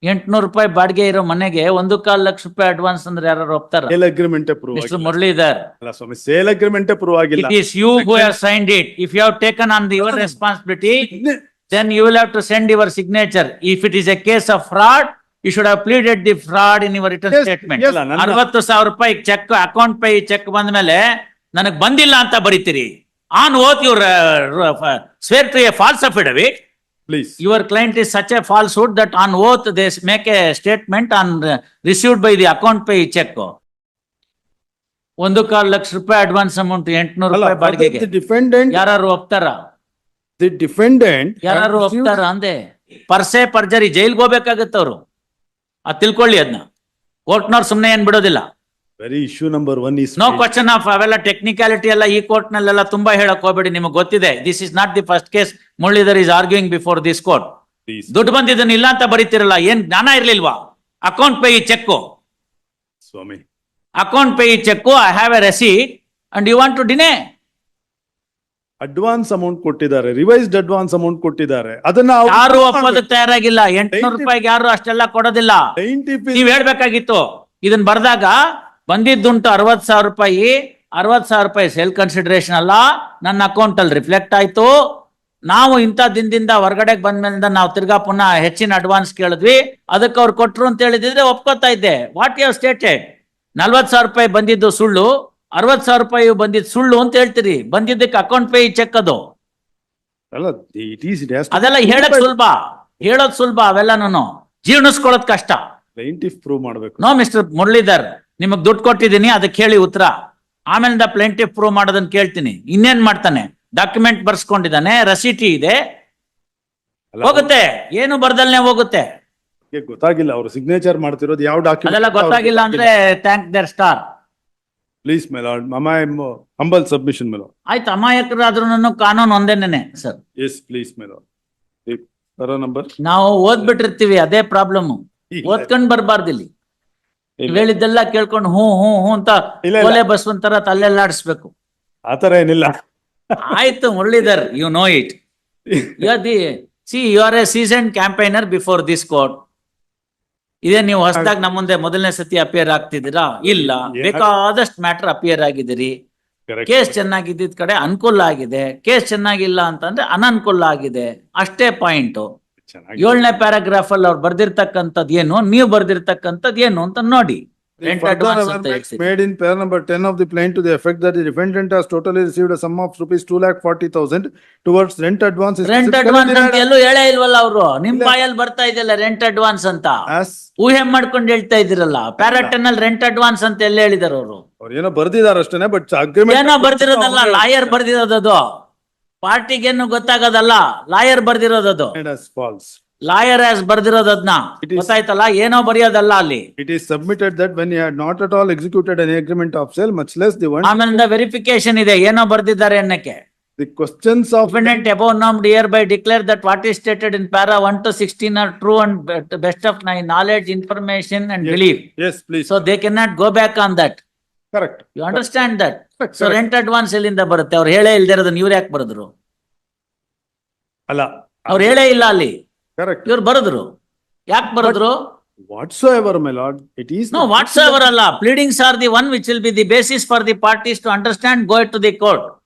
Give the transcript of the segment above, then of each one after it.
800 ರೂಪಾಯಿ ಬಾಡಿಗೆ ಇರೋ ಮನೆಗೆ 1.25 ಲಕ್ಷ ರೂಪಾಯಿ ಅಡ್ವಾನ್ಸ್ ಅಂದ್ರೆ ಯಾರು ಒಪ್ತಾರ? ಸೇಲ್ ಅಗ್ರಿಮೆಂಟ್ ಪ್ರೂವ್ ಮಿಸ್ಟರ್ ಆಗಿಲ್ಲ. ಮುರಳೀಧರ್, ಅಲ್ಲ ಸ್ವಾಮಿ, ಸೇಲ್ ಅಗ್ರಿಮೆಂಟ್ ಪ್ರೂವ್ ಆಗಿಲ್ಲ. it is you who have signed it. If you have taken on your responsibility, then you will have to send your signature. If it is a case of fraud, you should have pleaded the fraud in your written Yes, statement. yes, ನನ್ನ- 60,000 ರೂಪಾಯಿ check account pay check ಬಂದ ಮೇಲೆ ನನಗ್ ಬಂದಿಲ್ಲ ಅಂತ ಬರೀತೀರಿ. On oath you swear to a false affidavit. Please. Your client is such a falsehood that on oath they make a statement on received by the account pay check. 1.25 lakh ರೂಪಾಯಿ advance amount 800 ರೂಪಾಯಿ ಬಾಡಿಗೆಗೆ The defendant, ಯಾರು ಒಪ್ತಾರ? the defendant ಯಾರು had received- ಒಪ್ತಾರ ಅಂದೆ? ಪರ್ಸೆ ಪರ್ಜರಿ ಜೈಲ್ಗೆ ಹೋಗ್ಬೇಕಾಗತ್ತ ಅವ್ರು. ಅದ್ ತಿಳ್ಕೊಳ್ಳಿ ಅದನ್ನ. ಕೋರ್ಟ್ನವ್ರು ಸುಮ್ನೆ ಏನ್ ಬಿಡೋದಿಲ್ಲ. very issue number 1 is no question of ಅವೆಲ್ಲ ಟೆಕ್ನಿಕಾಲಿಟಿ ಎಲ್ಲ ಈ ಕೋರ್ಟ್ ನಲ್ಲೆಲ್ಲ ತುಂಬಾ ಹೇಳಕ್ ಹೋಗ್ಬೇಡಿ, ನಿಮಗೆ ಗೊತ್ತಿದೆ. This is not the first case Muralidhar is arguing before this court. please. ದುಡ್ಡು ಬಂದಿದ್ದನ್ನ ಇಲ್ಲ ಅಂತ ಬರೀತಿರಲ್ಲ, ಏನ್ ಜ್ಞಾನ ಇರ್ಲಿಲ್ವಾ? ಅಕೌಂಟ್ ಪೇ ಚೆಕ್, ಸ್ವಾಮಿ, account pay cheque, I have a receipt and you want to deny. Advance amount ಕೊಟ್ಟಿದ್ದಾರೆ, ರಿವೈಸ್ಡ್ ಅಡ್ವಾನ್ಸ್ ಅಮೌಂಟ್ ಕೊಟ್ಟಿದ್ದಾರೆ. ಅದನ್ನ ಅವ್ರು- ಯಾರು ಒಪ್ಪೋದಕ್ಕೆ ತಯಾರಾಗಿಲ್ಲ. 800 ರೂಪಾಯಿಗೆ ಯಾರು ಅಷ್ಟೆಲ್ಲ ಕೊಡೋದಿಲ್ಲ. plaintiff is- ನೀವ್ ಹೇಳ್ಬೇಕಾಗಿತ್ತು ಇದನ್ನ ಬರ್ದಾಗ ಬಂದಿದ್ದುಂಟು 60,000 ರೂಪಾಯಿ. 60,000 ರೂಪಾಯಿ ಸೇಲ್ ಕನ್ಸಿಡರೇಷನ್ ಅಲ್ಲ, ನನ್ನ ಅಕೌಂಟ್ ಅಲ್ಲಿ ರಿಫ್ಲೆಕ್ಟ್ ಆಯ್ತು. ನಾವು ಇಂಥ ದಿನದಿಂದ ಹೊರಗಡೆಗೆ ಬಂದ್ಮೇಲಿಂದ ನಾವು ತಿರ್ಗಾ ಪುನಃ ಹೆಚ್ಚಿನ ಅಡ್ವಾನ್ಸ್ ಕೇಳಿದ್ವಿ, ಅದಕ್ಕೆ ಅವ್ರು ಕೊಟ್ರು ಅಂತ ಹೇಳಿದ್ರೆ ಒಪ್ಕೋತಾ ಇದ್ದೆ. What you have stated? 40,000 ರೂಪಾಯಿ ಬಂದಿದ್ದು ಸುಳ್ಳು, 60,000 ರೂಪಾಯಿ ಬಂದಿದ್ದು ಸುಳ್ಳು ಅಂತ ಹೇಳ್ತೀರಿ. ಬಂದಿದ್ದಕ್ಕೆ ಅಕೌಂಟ್ ಪೇ ಚೆಕ್ ಅದು. ಅಲ್ಲ, it is- it has to be ಅದೆಲ್ಲ proved ಹೇಳಕ್ by- ಸುಲಭ, ಹೇಳೋದ್ ಸುಲಭ, ಅವೆಲ್ಲನೂ ಜೀರ್ಣಿಸ್ಕೊಳ್ಳೋದ್ ಕಷ್ಟ. plaintiff ಪ್ರೂವ್ ಮಾಡಬೇಕು. ನೋ ಮಿಸ್ಟರ್ ಮುರಳೀಧರ್, ನಿಮಗ್ ದುಡ್ಡು ಕೊಟ್ಟಿದ್ದೀನಿ, ಅದಕ್ಕೆ ಹೇಳಿ ಉತ್ತರ. ಆಮೇಲೆ ಪ್ಲೇಂಟಿಫ್ ಪ್ರೂವ್ ಮಾಡೋದನ್ನ ಕೇಳ್ತೀನಿ. ಇನ್ನೇನ್ ಮಾಡ್ತಾನೆ? ಡಾಕ್ಯುಮೆಂಟ್ ಬರ್ಸ್ಕೊಂಡಿದ್ದಾನೆ, ರಸೀಟಿ ಇದೆ, ಅಲ್ಲ, ಹೋಗುತ್ತೆ. ಏನು ಬರ್ದಲ್ನೇ ಹೋಗುತ್ತೆ. ಅವ್ರಿಗೆ ಗೊತ್ತಾಗಿಲ್ಲ ಅವ್ರು ಸಿಗ್ನೇಚರ್ ಮಾಡ್ತಿರೋದು ಯಾವ ಡಾಕ್ಯುಮೆಂಟ್. ಅದೆಲ್ಲ ಗೊತ್ತಾಗಿಲ್ಲ ಅಂದ್ರೆ thank their star. Please my lord, my humble submission my lord. ಆಯ್ತು, ಅಮಾಯಕರಾದ್ರೂ ಕಾನೂನು ಒಂದೇನೆ sir. Yes please my lord. ಬರೋ ನಂಬರ್ ನಾವು ಓದ್ಬಿಟ್ಟಿರ್ತೀವಿ, ಅದೇ ಪ್ರಾಬ್ಲಮ್. ಓದ್ಕೊಂಡ್ ಬರ್ಬಾರ್ದಿಲ್ಲಿ. ನೀವ್ ಹೇಳಿದ್ದೆಲ್ಲ ಕೇಳ್ಕೊಂಡು ಹ್ಞೂ ಹ್ಞೂ ಹ್ಞೂ ಅಂತ ಇಲ್ಲ. ಕೋಲೆ ಬಸ್ವಂತರ ತಲೆಲ್ಲಾಡಿಸ್ಬೇಕು. ಆತರ ಏನಿಲ್ಲ. ಆಯ್ತು Muralidhar, you know it. You are a season campaigner before this court. ಇದೇ ನೀವು ಹೊಸದಾಗಿ ನಮ್ಮ ಮುಂದೆ ಮೊದಲನೇ ಸತಿ ಅಪಿಯರ್ ಆಗ್ತಿದ್ದೀರಾ? ಇಲ್ಲ, ಬೇಕಾದಷ್ಟು ಮ್ಯಾಟರ್ ಅಪಿಯರ್ ಆಗಿದ್ದೀರಿ. Correct. ಕೇಸ್ ಚೆನ್ನಾಗಿದ್ದ ಕಡೆ ಅನುಕೂಲ ಆಗಿದೆ, ಕೇಸ್ ಚೆನ್ನಾಗಿಲ್ಲ ಅಂತಂದ್ರೆ ಅನನುಕೂಲ ಆಗಿದೆ, ಅಷ್ಟೇ ಪಾಯಿಂಟ್. ಚೆನ್ನಾಗಿ 7ನೇ ಪ್ಯಾರಾಗ್ರಾಫ್ ಅಲ್ಲಿ ಅವ್ರು ಬರ್ದಿರ್ತಕ್ಕಂಥದ್ದು ಏನು, ನೀವು ಬರ್ದಿರ್ತಕ್ಕಂಥದ್ದು ಏನು ಅಂತ ನೋಡಿ. ರೆಂಟ್ Further ಅಡ್ವಾನ್ಸ್ ಅಂತ amendments ಹೇಳ್ತೀರಿ. made in pair number 10 of the plaint to the effect that the defendant has totally received a sum of rupees 2,40,000 towards rent advance. is rent specifically advance ಅಂತ denied ಎಲ್ಲೂ ಹೇಳೇ ಇಲ್ವಲ್ಲ ಅವರು. ನಿಮ್ ಇಲ್ಲ. ಬಾಯಲ್ಲಿ ಬರ್ತಾ ಇದೆಯಲ್ಲ ರೆಂಟ್ ಅಡ್ವಾನ್ಸ್ ಅಂತ, as ಊಹೆ ಮಾಡ್ಕೊಂಡು ಹೇಳ್ತಾ ಇದ್ದೀರಲ್ಲ. ಪ್ಯಾರಾಟನ್ ಅಲ್ಲಿ ರೆಂಟ್ ಅಡ್ವಾನ್ಸ್ ಅಂತ ಎಲ್ಲ ಹೇಳಿದಾರೆ ಅವರು. ಅವ್ರು ಏನೋ ಬರ್ದಿದ್ದಾರೆ ಅಷ್ಟೇನೆ, ಬಟ್ ಅಗ್ರಿಮೆಂಟ್ ಏನೋ ಬರ್ದಿರೋದಲ್ಲ, ಲಾಯರ್ ಬರ್ದಿರೋದದು. ಪಾರ್ಟಿಗೇನು ಗೊತ್ತಾಗೋದಲ್ಲ, ಲಾಯರ್ ಬರ್ದಿರೋದದು. as false. ಲಾಯರ್ ಆಸ್ ಬರ್ದಿರೋದನ್ನ It is- ಗೊತ್ತಾಯ್ತಲ್ಲ, ಏನೋ ಬರೆಯೋದಲ್ಲ ಅಲ್ಲಿ. It is submitted that when he had not at all executed any agreement of sale, much less the one, ಆಮೇಲಿಂದ ವೆರಿಫಿಕೇಶನ್ ಇದೆ, ಏನೋ ಬರ್ದಿದ್ದಾರೆ ಅನ್ನಕ್ಕೆ. the questions of Defendant above named hereby declare that what is stated in para 1 to 16 are true and best of my knowledge, information and Yes. belief. yes please. So they cannot go back on that. Correct. You understand that? Correct, So correct. rent advance ಎಲ್ಲಿಂದ ಬರುತ್ತೆ? ಅವ್ರು ಹೇಳೇ ಇಲ್ದಿರೋದನ್ನ ಇವ್ರು ಯಾಕೆ ಬರೆದ್ರು? ಅಲ್ಲ, ಅವ್ರು ಹೇಳೇ ಇಲ್ಲ ಅಲ್ಲಿ, correct. ಇವ್ರು ಬರೆದ್ರು. ಯಾಕೆ ಬರೆದ್ರು? Whatsoever, my lord, it is. No, whatsoever ಅಲ್ಲ. Pleadings are the one which will be the basis for the parties to understand, go to the court.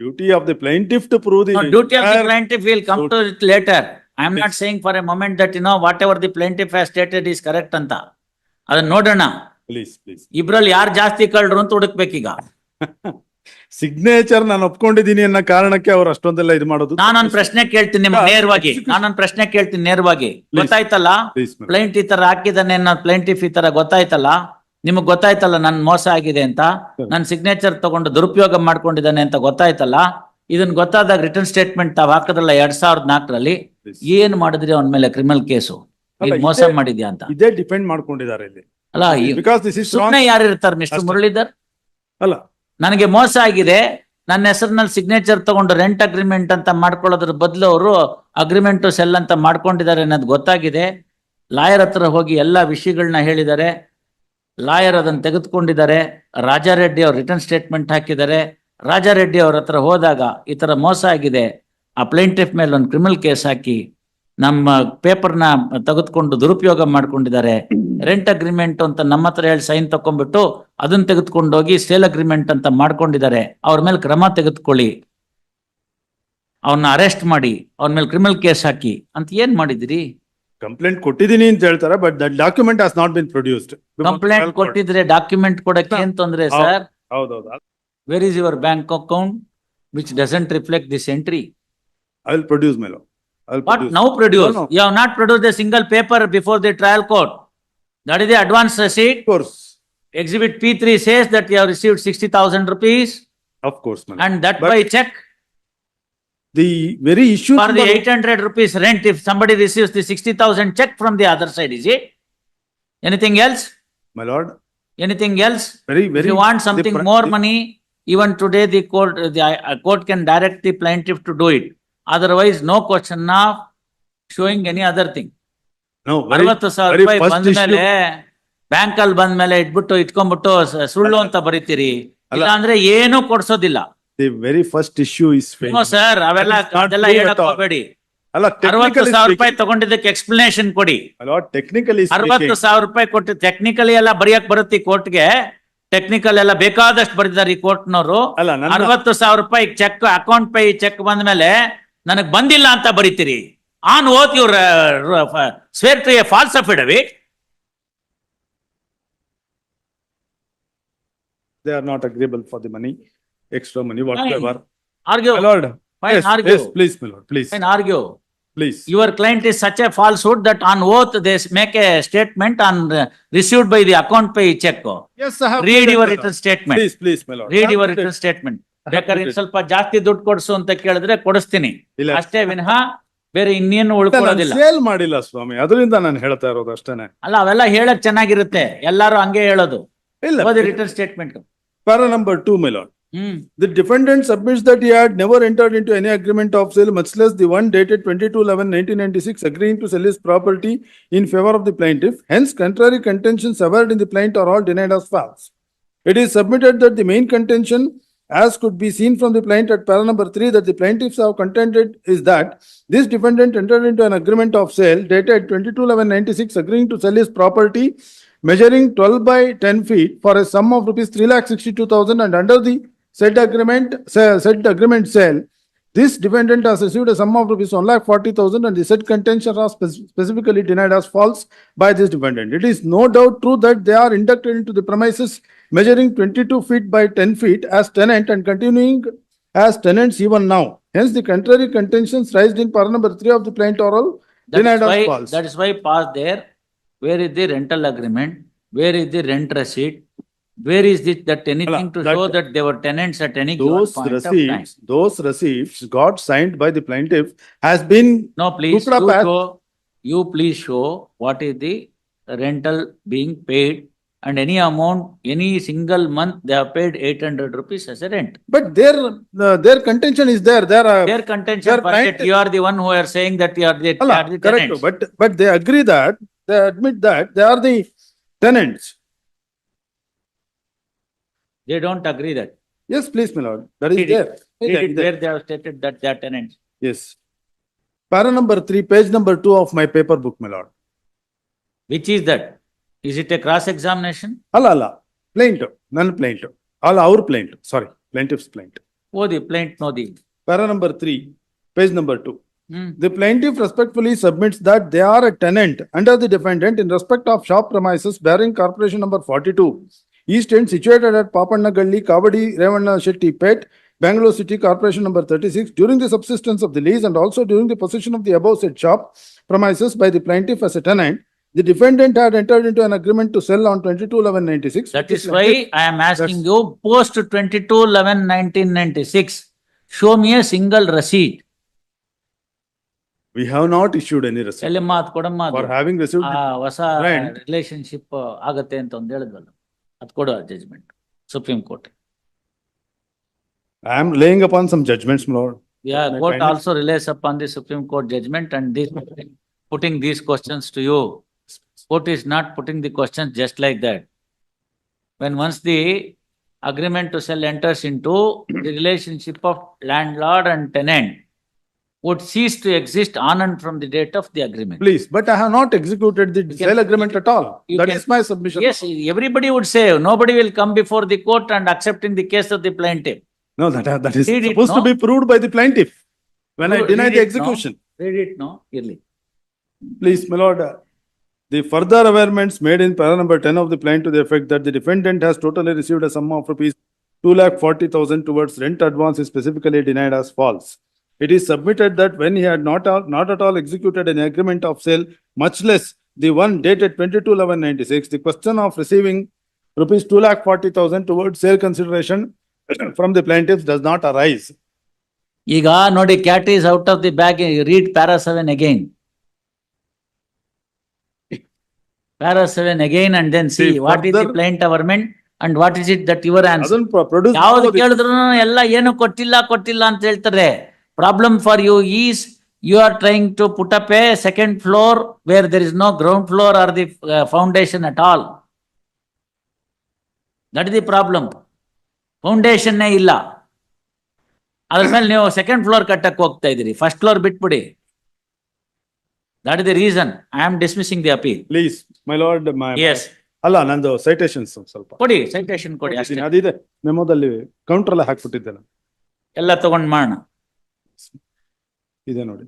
Duty of the plaintiff to prove the. No, duty of the entire- plaintiff will come to it later. I am not saying for a moment that whatever the plaintiff has stated is correct ಅಂತ. ಅದನ್ನ ನೋಡೋಣ. Please, please. ಇಬ್ರಲ್ಲಿ ಯಾರು ಜಾಸ್ತಿ ಕಳ್ರು ಅಂತ ಹುಡುಕ್ಬೇಕೀಗ. Signature ನಾನು ಒಪ್ಕೊಂಡಿದ್ದೀನಿ ಅನ್ನೋ ಕಾರಣಕ್ಕೆ ಅವ್ರು ಅಷ್ಟೊಂದೆಲ್ಲ ಇದು ಮಾಡೋದು. ನಾನೊಂದ್ ಪ್ರಶ್ನೆ ಕೇಳ್ತೀನಿ ನಿಮ್ಗೆ ನೇರವಾಗಿ. ನಾನೊಂದ್ ಪ್ರಶ್ನೆ ಕೇಳ್ತೀನಿ ನೇರವಾಗಿ. ಗೊತ್ತಾಯ್ತಲ್ಲ, Please, ma'am. ಪ್ಲೇಂಟ್ ಈ ತರ ಹಾಕಿದಾನೆ ಅನ್ನೋ ಪ್ಲೇಂಟಿಫ್ ಈ ತರ ಗೊತ್ತಾಯ್ತಲ್ಲ, ನಿಮಗ್ ಗೊತ್ತಾಯ್ತಲ್ಲ ನನ್ ಮೋಸ ಆಗಿದೆ ಅಂತ, ನನ್ ಸಿಗ್ನೇಚರ್ ತಗೊಂಡು ದುರುಪಯೋಗ ಮಾಡ್ಕೊಂಡಿದ್ದಾನೆ ಅಂತ ಗೊತ್ತಾಯ್ತಲ್ಲ. ಇದನ್ ಗೊತ್ತಾದಾಗ ರಿಟರ್ನ್ ಸ್ಟೇಟ್ಮೆಂಟ್ ತಾವ್ ಹಾಕದ್ರಲ್ಲ 2004ರಲ್ಲಿ, ಏನ್ ಮಾಡಿದ್ರಿ ಅವನ ಮೇಲೆ ಕ್ರಿಮಿನಲ್ ಕೇಸು, ಈಗ ಅಲ್ಲ, ಮೋಸ ಇದೇ- ಮಾಡಿದ್ಯಾ ಅಂತ. ಇದೇ ಡಿಪೆಂಡ್ ಮಾಡ್ಕೊಂಡಿದ್ದಾರೆ ಇಲ್ಲಿ. ಅಲ್ಲ, ಬಿಕಾಸ್ ದಿಸ್ ಇಸ್ ಸುಮ್ನೆ ಯಾರು ಇರ್ತಾರೆ ಮಿಸ್ಟರ್ ಮುರಳೀಧರ್? ಅಲ್ಲ, ನನಗೆ ಮೋಸ ಆಗಿದೆ, ನನ್ನ ಹೆಸರಿನಲ್ಲಿ ಸಿಗ್ನೇಚರ್ ತಗೊಂಡು ರೆಂಟ್ ಅಗ್ರಿಮೆಂಟ್ ಅಂತ ಮಾಡ್ಕೊಳ್ಳೋದ್ರ ಬದಲು ಅವರು ಅಗ್ರಿಮೆಂಟ್ ಸೆಲ್ ಅಂತ ಮಾಡ್ಕೊಂಡಿದ್ದಾರೆ ಅನ್ನೋದು ಗೊತ್ತಾಗಿದೆ. ಲಾಯರ್ ಹತ್ರ ಹೋಗಿ ಎಲ್ಲಾ ವಿಷಯಗಳನ್ನ ಹೇಳಿದ್ದಾರೆ. ಲಾಯರ್ ಅದನ್ನ ತೆಗೆದುಕೊಂಡಿದ್ದಾರೆ. ರಾಜಾರೆಡ್ಡಿ ಅವ್ರು ರಿಟರ್ನ್ ಸ್ಟೇಟ್ಮೆಂಟ್ ಹಾಕಿದ್ದಾರೆ. ರಾಜಾರೆಡ್ಡಿ ಅವ್ರ ಹತ್ರ ಹೋದಾಗ ಈ ತರ ಮೋಸ ಆಗಿದೆ, ಆ ಪ್ಲೇಂಟಿಫ್ ಮೇಲೆ ಒಂದು ಕ್ರಿಮಿನಲ್ ಕೇಸ್ ಹಾಕಿ ನಮ್ಮ ಪೇಪರ್ನ ತೆಗೆದುಕೊಂಡು ದುರುಪಯೋಗ ಮಾಡ್ಕೊಂಡಿದ್ದಾರೆ. ರೆಂಟ್ ಅಗ್ರಿಮೆಂಟ್ ಅಂತ ನಮ್ಮ ಹತ್ರ ಹೇಳಿ ಸೈನ್ ತಕೊಂಡ್ಬಿಟ್ಟು ಅದನ್ನ ತೆಗೆದುಕೊಂಡು ಹೋಗಿ ಸೇಲ್ ಅಗ್ರಿಮೆಂಟ್ ಅಂತ ಮಾಡ್ಕೊಂಡಿದ್ದಾರೆ. ಅವ್ರ ಮೇಲೆ ಕ್ರಮ ತೆಗೆದುಕೊಳ್ಳಿ, ಅವ್ರನ್ನ ಅರೆಸ್ಟ್ ಮಾಡಿ, ಅವ್ರ ಮೇಲೆ ಕ್ರಿಮಿನಲ್ ಕೇಸ್ ಹಾಕಿ ಅಂತ ಏನ್ ಮಾಡಿದಿರಿ? ಕಂಪ್ಲೇಂಟ್ ಕೊಟ್ಟಿದ್ದೀನಿ ಅಂತ ಹೇಳ್ತಾರೆ, but that document has not been produced. Complaint ಕೊಟ್ಟಿದ್ರೆ ಡಾಕ್ಯುಮೆಂಟ್ ಕೊಡಕ್ಕೆ ಏನ್ ತೊಂದ್ರೆ ಸರ್? ಹೌದೌದು. Where is your bank account which doesn't reflect this entry? I will produce, my lord. I will What produce. now produce? No, no. You have not produced a single paper before the trial court. That is the advance receipt. Of course, Exhibit P3 says that you have received 60,000 rupees of course, my lord. and that But by check the very issue. for the 800 rupees rent if somebody receives the 60,000 check from the other side, is it? Anything else? My lord, Anything else? very, If very. you want something more money, even today the court can direct the plaintiff to do it. Otherwise, no question of showing any other thing. No, very, 60,000 very ರೂಪಾಯಿ first ಬಂದ್ಮೇಲೆ issue. Bank ಅಲ್ಲಿ ಬಂದ್ಮೇಲೆ ಇಟ್ಕೊಂಡ್ಬಿಟ್ಟು ಸುಳ್ಳು ಅಂತ ಬರೀತೀರಿ, ಇಲ್ಲ ಅಂದ್ರೆ ಏನು ಕೊಡ್ಸೋದಿಲ್ಲ. The very first issue is failed. Sir ಅವೆಲ್ಲ That is not ಅದೆಲ್ಲ true at ಹೇಳಕ್ all. ಹೋಗ್ಬೇಡಿ. ಅಲ್ಲ, technically 60,000 ರೂಪಾಯಿ speaking, ತಗೊಂಡಿದ್ದಕ್ಕೆ ಎಕ್ಸ್ಪ್ಲನೇಷನ್ ಕೊಡಿ. my lord, technically speaking, 60,000 ರೂಪಾಯಿ ಕೊಟ್ಟು ಟೆಕ್ನಿಕಲಿ ಎಲ್ಲ ಬರೆಯಕ್ ಬರುತ್ತೆ ಈ ಕೋರ್ಟ್ಗೆ. ಟೆಕ್ನಿಕಲ್ ಎಲ್ಲ ಬೇಕಾದಷ್ಟು ಬರೆದಿದ್ದಾರೆ ಈ ಕೋರ್ಟ್ನವರು. ಅಲ್ಲ, ನನ್ನ 60,000 ರೂಪಾಯಿ ಚೆಕ್ ಅಕೌಂಟ್ ಪೇ ಚೆಕ್ ಬಂದ್ಮೇಲೆ ನನಗ್ ಬಂದಿಲ್ಲ ಅಂತ ಬರೀತೀರಿ. On oath your swear to a false affidavit. they are not agreeable for the money, extra money, whatsoever. Argue. My lord, Fine, yes, argue. yes, please, my lord, please, Fine, argue. please. Your client is such a falsehood that on oath they make a statement on received by the account pay check. Yes, I have. Read read it, your my written lord. statement. Please, please, my lord. Read I your have read written it. statement. I have ಬೇಕಾದ್ರೆ read in it. ಸ್ವಲ್ಪ ಜಾಸ್ತಿ ದುಡ್ಡು ಕೊಡ್ಸು ಅಂತ ಕೇಳಿದ್ರೆ ಕೊಡಿಸ್ತೀನಿ, ಇಲ್ಲ. ಅಷ್ಟೇ ವಿನಃ ಬೇರೆ ಇನ್ನೇನು ಉಳ್ಕೊಳ್ಳೋದಿಲ್ಲ. ಸೇಲ್ ಮಾಡಿಲ್ಲ ಸ್ವಾಮಿ, ಅದರಿಂದ ನಾನು ಹೇಳ್ತಾ ಇರೋದು ಅಷ್ಟೇನೆ. ಅಲ್ಲ ಅವೆಲ್ಲ ಹೇಳಕ್ ಚೆನ್ನಾಗಿರುತ್ತೆ, ಎಲ್ಲಾರು ಹಂಗೆ ಹೇಳೋದು. ಇಲ್ಲ, return statement. para number 2, my lord. The defendant submits that he had never entered into any agreement of sale, much less the one dated 22/11/1996 agreeing to sell his property in favor of the plaintiff. Hence, contrary contentions averred in the plaint are all denied as false. It is submitted that the main contention, as could be seen from the plaint at para number 3, that the plaintiffs have contended is that this defendant entered into an agreement of sale dated 22/11/96 agreeing to sell his property measuring 12 by 10 feet for a sum of rupees 3,62,000, and under the said agreement sale, this defendant has received a sum of rupees 1,40,000 and the said contention are specifically denied as false by this defendant. It is no doubt true that they are inducted into the premises measuring 22 feet by 10 feet as tenant and continuing as tenants even now. Hence, the contrary contentions raised in para number 3 of the plaint are all denied as false. That is why pause there. Where is the rental agreement? Where is the rent receipt? Where is it that anything to that- show that they were tenants at any given point of time? Those receipts got signed by the plaintiff has been, No, please, Dukla path- you please show what is the rental being paid and any amount, any single month they have paid 800 rupees as a rent. but their contention is there. Their contention, their forget, client- you are the one who are saying that you are the Alla, are the correct, tenants. but they agree that, they admit that they are the tenants. They don't agree that. Yes, please, my lord, that is Read it. there. Read it There. where they have stated that they are tenants. Yes. Para number 3, page number 2 of my paper book, my lord. Which is that? Is it a cross examination? Alla, plaintiff, non-plaintiff, our plaintiff, sorry, plaintiff's plaintiff. Oh, the plaint, no the. Para number 3, page number 2. Hmm. The plaintiff respectfully submits that they are a tenant under the defendant in respect of shop premises bearing corporation number 42, East End, situated at Papanna Galli, Kavadi, Revanna Shetty Pet, Bangalore City, corporation number 36, during the subsistence of the lease and also during the possession of the above said shop premises by the plaintiff as a tenant. The defendant had entered into an agreement to sell on 22/11/96. That is why I am asking you, post 22/11/1996, show me a single receipt. We have not issued any receipt ಎಲ್ಲಿಮ್ಮ ಅದ್ ಕೊಡಮ್ಮ ಅದು. for having received. ಆ ಹೊಸ Rent. Relationship ಆಗತ್ತೆ ಅಂತ ಒಂದ್ ಹೇಳಿದ್ವಲ್ಲ, ಅದ್ ಕೊಡು judgement supreme court. I am laying upon some judgments, my lord. Yeah, My court kindness. also relies upon the Supreme Court judgment and this putting these questions to you. Court is not putting the questions just like that. When once the agreement to sell enters into the relationship of landlord and tenant, would cease to exist on and from the date of the agreement. Please, but I have not executed the can- sale agreement at all. you That can- is my submission. Yes, everybody would say, nobody will come before the court and accept in the case of the plaintiff. No, that is Read it, supposed to no? be proved by the plaintiff when I Read deny it, the no? execution. Read it, no? Early. Please, my lord, the further averments made in para number 10 of the plaint to the effect that the defendant has totally received a sum of rupees 2,40,000 towards rent advance is specifically denied as false. It is submitted that when he had not at all executed an agreement of sale, much less the one dated 22/11/96, the question of receiving rupees 2,40,000 towards sale consideration from the plaintiffs does not arise. ಈಗ ನೋಡಿ, cat is out of the bag. Read para 7 again. Para 7 again and then see See, what is the further- plaint averment and what is it that your answer. ಅದನ್ನು produce ಯಾವ್ದು ಮಾಡೋದು- ಕೇಳಿದ್ರು ಎಲ್ಲ ಏನು ಕೊಟ್ಟಿಲ್ಲ ಅಂತ ಹೇಳ್ತಾರೆ. Problem for you is you are trying to put up a second floor where there is no ground floor or the foundation at all. That is the problem. Foundation ಇಲ್ಲ. ಅದ್ರ ಮೇಲೆ ನೀವು ಸೆಕೆಂಡ್ ಫ್ಲೋರ್ ಕಟ್ಟಕ್ಕೆ ಹೋಗ್ತಾ ಇದೀರಿ, first floor ಬಿಟ್ಬಿಡಿ. That is the reason I am dismissing the appeal. Please, my lord, Yes, ಅಲ್ಲ ನಂದು ಸೈಟೇಷನ್ಸ್ ಸ್ವಲ್ಪ ಕೊಡಿ, citation ಕೊಡಿ ಅಷ್ಟೇ. ಅದಿದೆ ಮೆಮೋದಲ್ಲಿ ಕೌಂಟರ್ ಎಲ್ಲ ಹಾಕ್ಬಿಟ್ಟಿದ್ದೆ ನಾನು. ಎಲ್ಲ ತಗೊಂಡ್ ಮಾಡೋಣ. ಇದೆ ನೋಡಿ.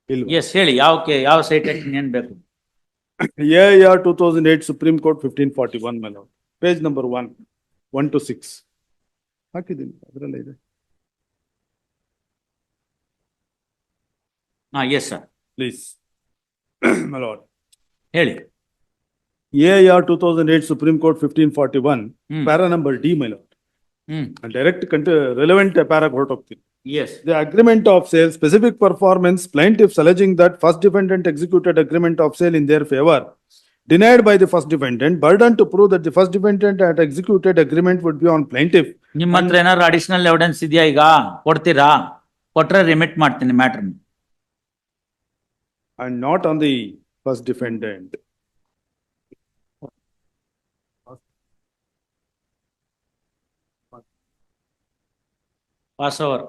ಇಲ್ವಾ? ಎಸ್, ಹೇಳಿ ಯಾವ citation ಏನ್ ಬೇಕು. AIR 2008 Supreme Court 1541, my lord. Page number 1 to 6. ಹಾಕಿದ್ದೀನಿ, ಅದರಲ್ಲೇ ಇದೆ. Yes sir, Please, my lord. ಹೇಳಿ. AIR 2008 Supreme Court 1541, hmm. para number D, my lord. Direct relevant para ಹೊರಟೋಗ್ತೀನಿ. Yes, The agreement of sale, specific performance, plaintiffs alleging that first defendant executed agreement of sale in their favor, denied by the first defendant, burden to prove that the first defendant had executed agreement would be on plaintiff. ನಿಮ್ಮ ಹತ್ರ ಏನಾದ್ರು additional evidence ಇದೆಯಾ? ಈಗ ಕೊಡ್ತೀರಾ? ಕೊಟ್ರೆ remit ಮಾಡ್ತೀನಿ matter. And not on the first defendant. Pass over.